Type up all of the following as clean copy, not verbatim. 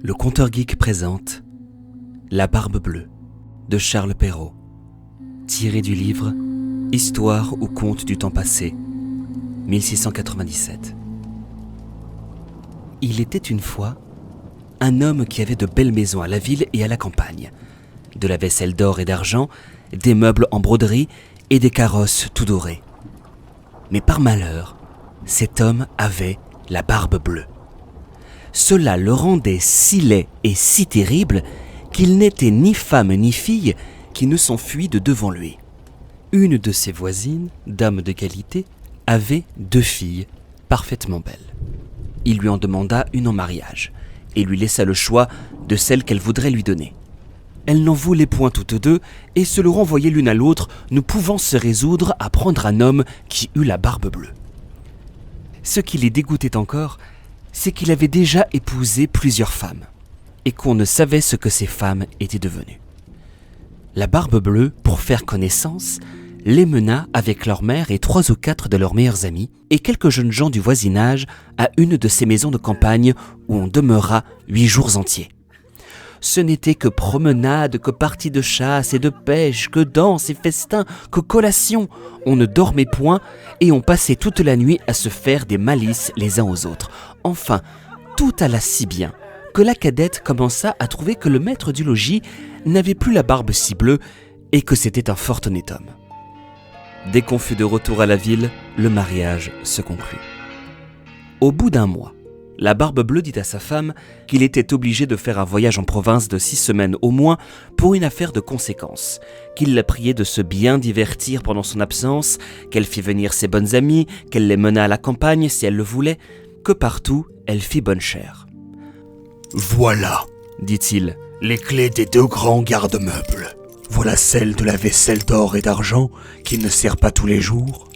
Le Conteur Geek présente La Barbe Bleue de Charles Perrault, tiré du livre Histoire ou conte du temps passé, 1697. Il était une fois un homme qui avait de belles maisons à la ville et à la campagne, de la vaisselle d'or et d'argent, des meubles en broderie et des carrosses tout dorés. Mais par malheur, cet homme avait la barbe bleue. Cela le rendait si laid et si terrible qu'il n'était ni femme ni fille qui ne s'enfuit de devant lui. Une de ses voisines, dame de qualité, avait 2 filles parfaitement belles. Il lui en demanda une en mariage et lui laissa le choix de celle qu'elle voudrait lui donner. Elle n'en voulait point toutes 2 et se le renvoyaient l'une à l'autre, ne pouvant se résoudre à prendre un homme qui eut la barbe bleue. Ce qui les dégoûtait encore, c'est qu'il avait déjà épousé plusieurs femmes, et qu'on ne savait ce que ces femmes étaient devenues. La barbe bleue, pour faire connaissance, les mena avec leur mère et 3 ou 4 de leurs meilleurs amis, et quelques jeunes gens du voisinage, à une de ces maisons de campagne où on demeura 8 jours entiers. Ce n'était que promenades, que parties de chasse et de pêche, que danses et festins, que collations. On ne dormait point et on passait toute la nuit à se faire des malices les uns aux autres. Enfin, tout alla si bien que la cadette commença à trouver que le maître du logis n'avait plus la barbe si bleue et que c'était un fort honnête homme. Dès qu'on fut de retour à la ville, le mariage se conclut. Au bout d'1 mois, la barbe bleue dit à sa femme qu'il était obligé de faire un voyage en province de 6 semaines au moins pour une affaire de conséquence, qu'il la priait de se bien divertir pendant son absence, qu'elle fit venir ses bonnes amies, qu'elle les mena à la campagne si elle le voulait, que partout elle fit bonne chère. « Voilà, dit-il, les clés des 2 grands garde-meubles. Voilà celle de la vaisselle d'or et d'argent qui ne sert pas tous les jours.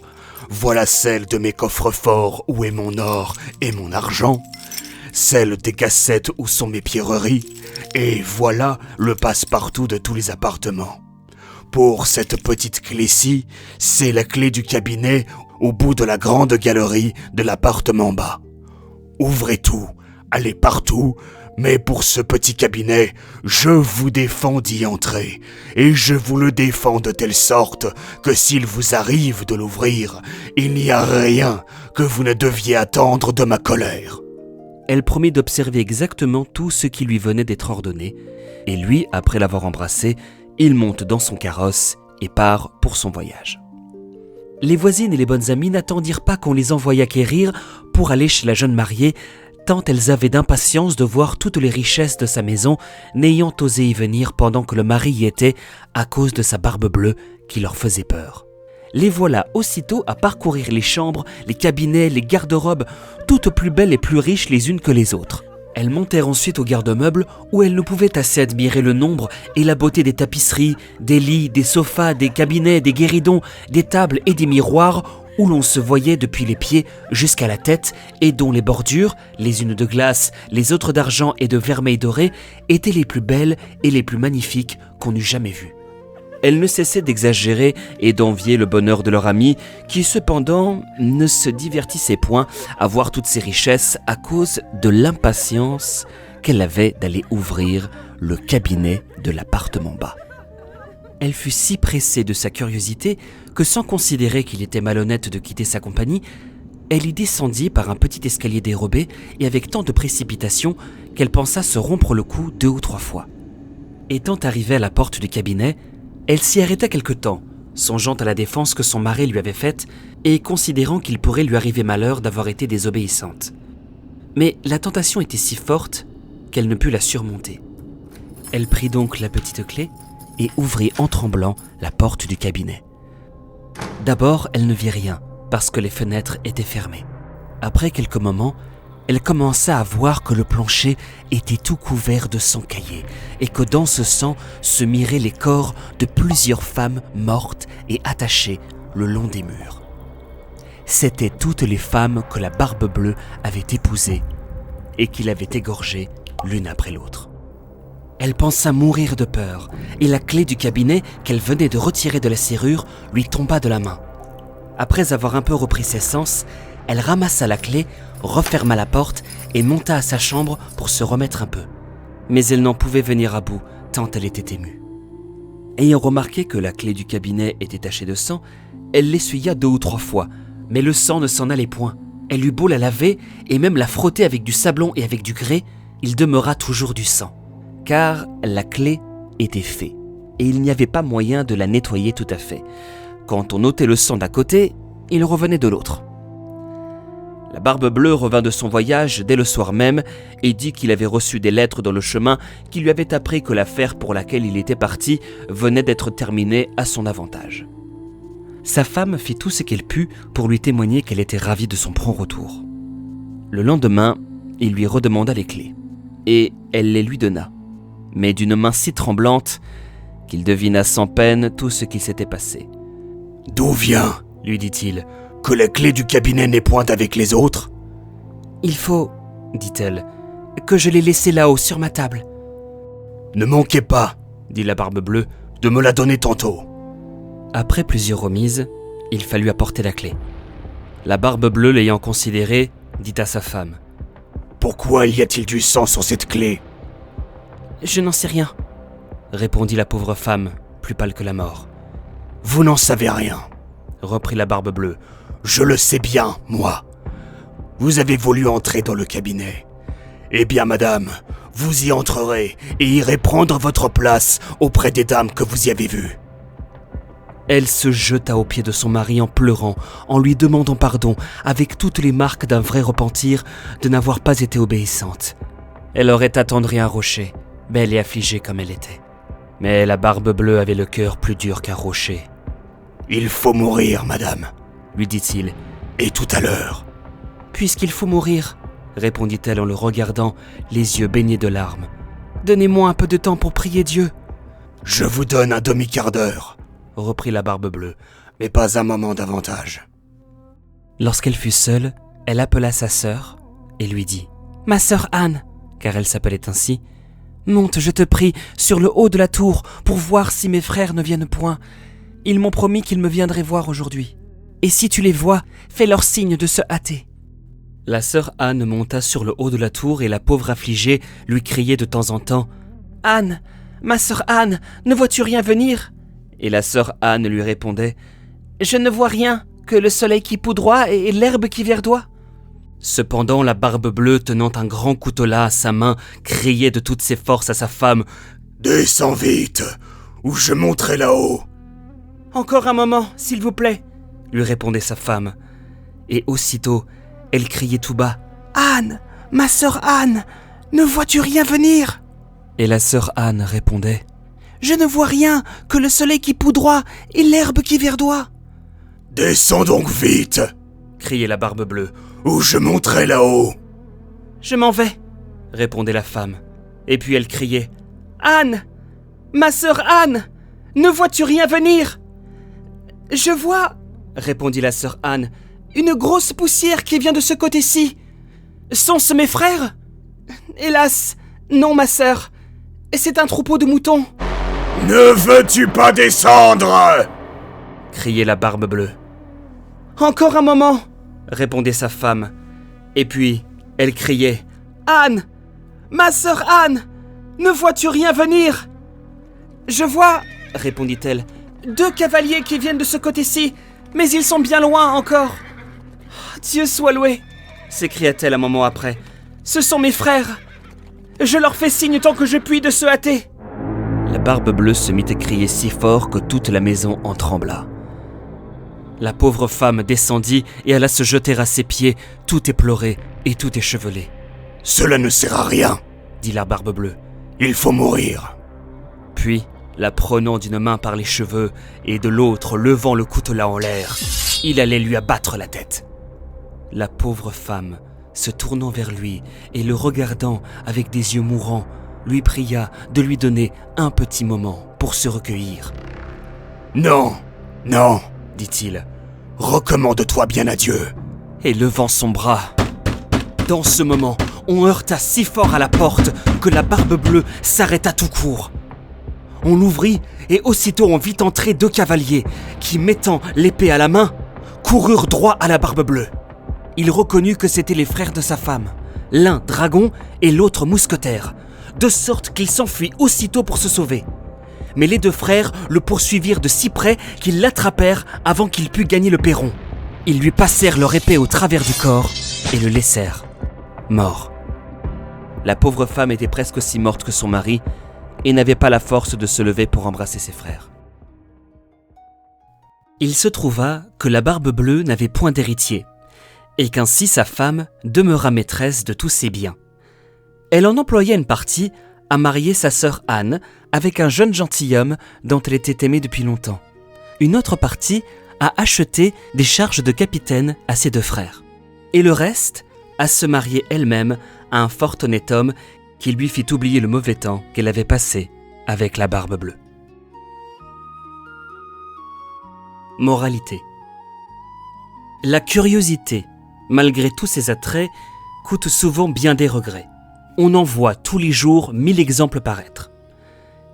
Voilà celle de mes coffres-forts où est mon or et mon argent, celle des cassettes où sont mes pierreries, et voilà le passe-partout de tous les appartements. Pour cette petite clé-ci, c'est la clé du cabinet au bout de la grande galerie de l'appartement bas. Ouvrez tout, allez partout, mais pour ce petit cabinet, je vous défends d'y entrer, et je vous le défends de telle sorte que s'il vous arrive de l'ouvrir, il n'y a rien que vous ne deviez attendre de ma colère. » Elle promit d'observer exactement tout ce qui lui venait d'être ordonné, et lui, après l'avoir embrassée, il monte dans son carrosse et part pour son voyage. Les voisines et les bonnes amies n'attendirent pas qu'on les envoyât quérir pour aller chez la jeune mariée, tant elles avaient d'impatience de voir toutes les richesses de sa maison, n'ayant osé y venir pendant que le mari y était, à cause de sa barbe bleue qui leur faisait peur. Les voilà aussitôt à parcourir les chambres, les cabinets, les garde-robes, toutes plus belles et plus riches les unes que les autres. Elles montèrent ensuite au garde-meubles où elles ne pouvaient assez admirer le nombre et la beauté des tapisseries, des lits, des sofas, des cabinets, des guéridons, des tables et des miroirs où l'on se voyait depuis les pieds jusqu'à la tête et dont les bordures, les unes de glace, les autres d'argent et de vermeil doré, étaient les plus belles et les plus magnifiques qu'on eût jamais vues. Elles ne cessaient d'exagérer et d'envier le bonheur de leur ami, qui cependant ne se divertissait point à voir toutes ces richesses à cause de l'impatience qu'elle avait d'aller ouvrir le cabinet de l'appartement bas. Elle fut si pressée de sa curiosité que, sans considérer qu'il était malhonnête de quitter sa compagnie, elle y descendit par un petit escalier dérobé et avec tant de précipitation qu'elle pensa se rompre le cou 2 ou 3 fois. Étant arrivée à la porte du cabinet, elle s'y arrêta quelque temps, songeant à la défense que son mari lui avait faite et considérant qu'il pourrait lui arriver malheur d'avoir été désobéissante. Mais la tentation était si forte qu'elle ne put la surmonter. Elle prit donc la petite clé et ouvrit en tremblant la porte du cabinet. D'abord, elle ne vit rien, parce que les fenêtres étaient fermées. Après quelques moments, elle commença à voir que le plancher était tout couvert de sang caillé, et que dans ce sang se miraient les corps de plusieurs femmes mortes et attachées le long des murs. C'étaient toutes les femmes que la barbe bleue avait épousées, et qu'il avait égorgées l'une après l'autre. Elle pensa mourir de peur, et la clé du cabinet qu'elle venait de retirer de la serrure lui tomba de la main. Après avoir un peu repris ses sens, elle ramassa la clé, referma la porte et monta à sa chambre pour se remettre un peu. mais elle n'en pouvait venir à bout tant elle était émue. Ayant remarqué que la clé du cabinet était tachée de sang, elle l'essuya 2 ou 3 fois, mais le sang ne s'en allait point. Elle eut beau la laver et même la frotter avec du sablon et avec du grès, il demeura toujours du sang, car la clé était faite et il n'y avait pas moyen de la nettoyer tout à fait. Quand on ôtait le sang d'un côté, il revenait de l'autre. La Barbe Bleue revint de son voyage dès le soir même et dit qu'il avait reçu des lettres dans le chemin qui lui avaient appris que l'affaire pour laquelle il était parti venait d'être terminée à son avantage. Sa femme fit tout ce qu'elle put pour lui témoigner qu'elle était ravie de son prompt retour. Le lendemain, il lui redemanda les clés, et elle les lui donna, mais d'une main si tremblante qu'il devina sans peine tout ce qui s'était passé. « D'où vient, lui dit-il, que la clé du cabinet n'est point avec les autres ?»« Il faut, dit-elle, que je l'ai laissée là-haut sur ma table. »« Ne manquez pas, dit la Barbe Bleue, de me la donner tantôt. » Après plusieurs remises, il fallut apporter la clé. La Barbe Bleue, l'ayant considérée, dit à sa femme. « Pourquoi y a-t-il du sang sur cette clé ?»« Je n'en sais rien, répondit la pauvre femme, plus pâle que la mort. « Vous n'en savez rien, reprit la Barbe Bleue. Je le sais bien, moi. Vous avez voulu entrer dans le cabinet. Eh bien, madame, vous y entrerez et irez prendre votre place auprès des dames que vous y avez vues. » Elle se jeta aux pieds de son mari en pleurant, en lui demandant pardon, avec toutes les marques d'un vrai repentir de n'avoir pas été obéissante. Elle aurait attendri un rocher, belle et affligée comme elle était. Mais la Barbe Bleue avait le cœur plus dur qu'un rocher. « Il faut mourir, madame, » lui dit-il. « Et tout à l'heure. »« Puisqu'il faut mourir, » répondit-elle en le regardant, les yeux baignés de larmes. « Donnez-moi un peu de temps pour prier Dieu. »« Je vous donne un demi-quart d'heure, » reprit la Barbe Bleue, mais pas un moment davantage. Lorsqu'elle fut seule, elle appela sa sœur et lui dit « Ma sœur Anne, car elle s'appelait ainsi, monte, je te prie, sur le haut de la tour pour voir si mes frères ne viennent point. Ils m'ont promis qu'ils me viendraient voir aujourd'hui. Et si tu les vois, fais-leur signe de se hâter. » La sœur Anne monta sur le haut de la tour et la pauvre affligée lui criait de temps en temps « Anne, ma sœur Anne, ne vois-tu rien venir ?» Et la sœur Anne lui répondait « Je ne vois rien, que le soleil qui poudroie et l'herbe qui verdoie. » Cependant, la Barbe Bleue, tenant un grand coutelas à sa main, criait de toutes ses forces à sa femme « Descends vite, ou je monterai là-haut. »« Encore un moment, s'il vous plaît, » lui répondait sa femme. Et aussitôt, elle criait tout bas « Anne, ma sœur Anne, ne vois-tu rien venir ?» Et la sœur Anne répondait « Je ne vois rien, que le soleil qui poudroie et l'herbe qui verdoie. »« Descends donc vite, » criait la Barbe Bleue, « ou je monterai là-haut. »« Je m'en vais, » répondait la femme. Et puis elle criait « Anne, ma sœur Anne, ne vois-tu rien venir ?»« Je vois, » répondit la sœur Anne, « une grosse poussière qui vient de ce côté-ci. Sont-ce mes frères ? Hélas, non, ma sœur, c'est un troupeau de moutons. »« Ne veux-tu pas descendre ?» criait la Barbe Bleue. « Encore un moment, » répondait sa femme. Et puis, elle criait « Anne, ma sœur Anne, ne vois-tu rien venir ?»« Je vois, » répondit-elle, « 2 cavaliers qui viennent de ce côté-ci, mais ils sont bien loin encore. »« Dieu soit loué !» s'écria-t-elle un moment après. « Ce sont mes frères. Je leur fais signe tant que je puis de se hâter. » La Barbe Bleue se mit à crier si fort que toute la maison en trembla. La pauvre femme descendit et alla se jeter à ses pieds, tout éplorée et tout échevelée. « Cela ne sert à rien, » dit la Barbe Bleue. « Il faut mourir. » Puis, la prenant d'une main par les cheveux et de l'autre levant le coutelas en l'air, il allait lui abattre la tête. La pauvre femme, se tournant vers lui et le regardant avec des yeux mourants, lui pria de lui donner un petit moment pour se recueillir. « Non, non, dit-il, recommande-toi bien à Dieu. » Et levant son bras, dans ce moment, on heurta si fort à la porte que la Barbe Bleue s'arrêta tout court. On l'ouvrit et aussitôt on vit entrer 2 cavaliers qui, mettant l'épée à la main, coururent droit à la Barbe Bleue. Il reconnut que c'étaient les frères de sa femme, l'un dragon et l'autre mousquetaire. de sorte qu'il s'enfuit aussitôt pour se sauver. Mais les 2 frères le poursuivirent de si près qu'ils l'attrapèrent avant qu'il pût gagner le perron. Ils lui passèrent leur épée au travers du corps et le laissèrent mort. La pauvre femme était presque aussi morte que son mari et n'avait pas la force de se lever pour embrasser ses frères. Il se trouva que la Barbe Bleue n'avait point d'héritier et qu'ainsi sa femme demeura maîtresse de tous ses biens. Elle en employa une partie à marier sa sœur Anne avec un jeune gentilhomme dont elle était aimée depuis longtemps. Une autre partie à acheter des charges de capitaine à ses 2 frères. Et le reste à se marier elle-même à un fort honnête homme qui lui fit oublier le mauvais temps qu'elle avait passé avec la Barbe Bleue. Moralité. La curiosité, malgré tous ses attraits, coûte souvent bien des regrets. On en voit tous les jours 1000 exemples paraître.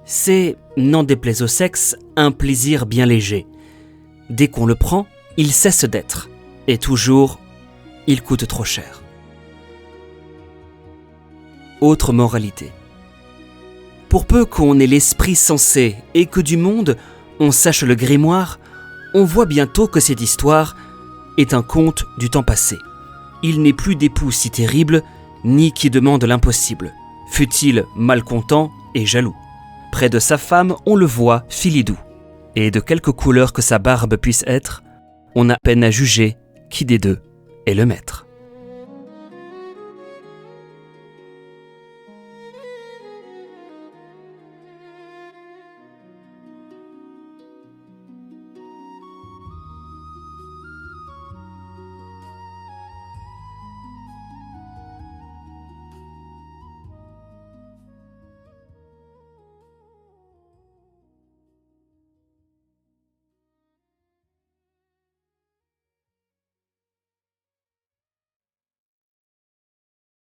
C'est, n'en déplaise au sexe, un plaisir bien léger. Dès qu'on le prend, il cesse d'être. Et toujours, il coûte trop cher. Autre moralité. Pour peu qu'on ait l'esprit sensé et que du monde, on sache le grimoire, on voit bientôt que cette histoire est un conte du temps passé. Il n'est plus d'époux si terrible, ni qui demande l'impossible, fût-il malcontent et jaloux. Près de sa femme, on le voit filidou, et de quelque couleur que sa barbe puisse être, on a peine à juger qui des 2 est le maître.